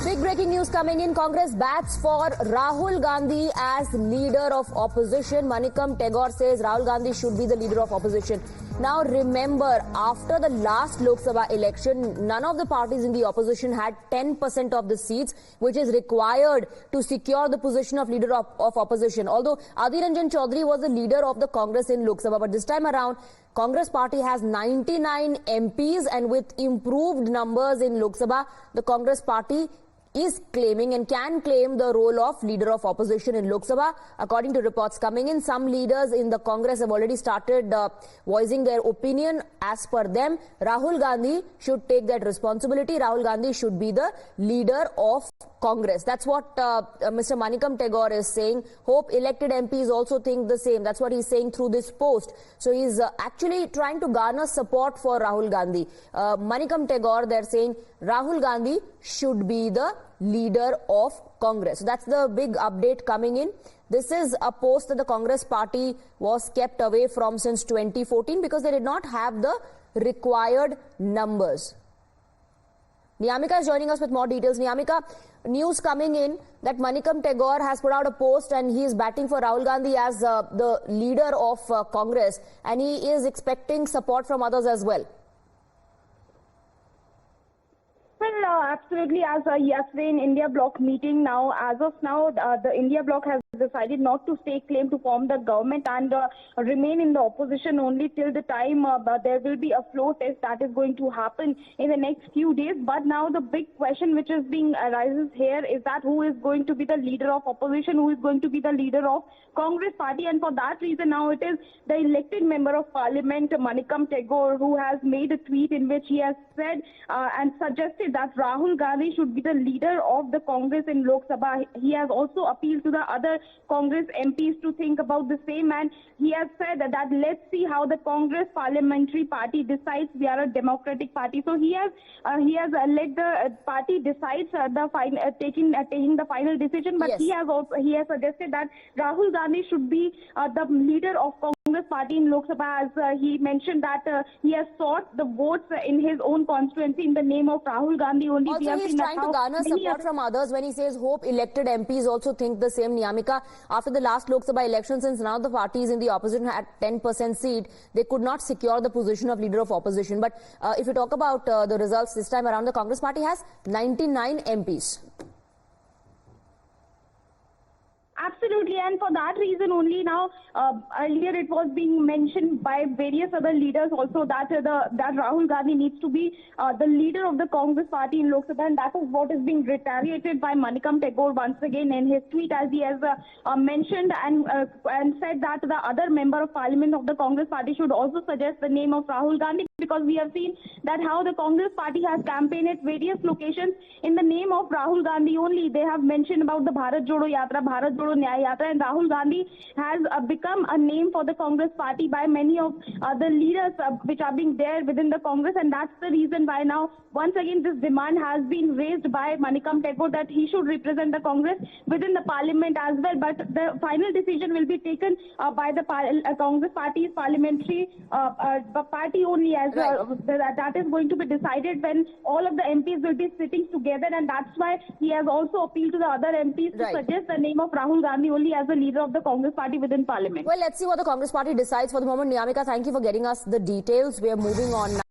Big breaking news coming in. Congress bats for Rahul Gandhi as leader of opposition. Manikam Tagore says Rahul Gandhi should be the leader of opposition. Now remember, after the last Lok Sabha election, none of the parties in the opposition had 10% of the seats, which is required to secure the position of leader of opposition. Although Adhir Ranjan Chaudhary was the leader of the Congress in Lok Sabha, but this time around, Congress party has 99 MPs, and with improved numbers in Lok Sabha, the Congress party is claiming and can claim the role of leader of opposition in Lok Sabha. According to reports coming in, some leaders in the Congress have already started voicing their opinion. As per them, Rahul Gandhi should take that responsibility. Rahul Gandhi should be the leader of Congress. That's what Mr. Manikam Tagore is saying. Hope elected MPs also think the same. That's what he's saying through this post. So he's actually trying to garner support for Rahul Gandhi. Manikam Tagore, they're saying Rahul Gandhi should be the leader of Congress. So that's the big update coming in. This is a post that the Congress party was kept away from since 2014 because they did not have the required numbers. Niyamika is joining us with more details. Niyamika, news coming in that Manikam Tagore has put out a post and he is batting for Rahul Gandhi as the leader of Congress, and he is expecting support from others as well. Well, absolutely. As yesterday in India Bloc meeting, now as of now, the India Bloc has decided not to stake claim to form the government and remain in the opposition only till the time there will be a floor test that is going to happen in the next few days. But now the big question which is being arises here is that who is going to be the leader of opposition, who is going to be the leader of Congress party, and for that reason now it is the elected member of parliament Manikam Tagore who has made a tweet in which he has said and suggested that Rahul Gandhi should be the leader of the Congress in Lok Sabha. He has also appealed to the other Congress MPs to think about the same, and he has said that let's see how the Congress parliamentary party decides. We are a democratic party, so he has let the party decides taking the final decision. But Yes. he has suggested that Rahul Gandhi should be the leader of Congress party in Lok Sabha, as he mentioned that he has sought the votes in his own constituency in the name of Rahul Gandhi only. Also, he's trying to garner support from others when he says hope elected MPs also think the same. Niyamika, after the last Lok Sabha election, since now the parties in the opposition had 10% seat, they could not secure the position of leader of opposition. But if you talk about the results this time around, the Congress party has 99 MPs. Absolutely, and for that reason only now, earlier it was being mentioned by various other leaders also that that Rahul Gandhi needs to be the leader of the Congress party in Lok Sabha, and that is what is being retaliated by Manikam Tagore once again in his tweet, as he has mentioned and said that the other member of parliament of the Congress party should also suggest the name of Rahul Gandhi, because we have seen that how the Congress party has campaigned at various locations in the name of Rahul Gandhi only. They have mentioned about the Bharat Jodo Yatra, Bharat Jodo Nyaya Yatra, and Rahul Gandhi has become a name for the Congress party by many of the leaders which are being there within the Congress, and that's the reason why now once again this demand has been raised by Manikam Tagore that he should represent the Congress within the parliament as well. But the final decision will be taken by the Congress party's parliamentary party only, as that is going to be decided when all of the MPs will be sitting together, and that's why he has also appealed to the other MPs to suggest the name of Rahul Gandhi only as the leader of the Congress party within parliament. Well, let's see what the Congress party decides. For the moment, Niyamika, thank you for getting us the details. We are moving on now.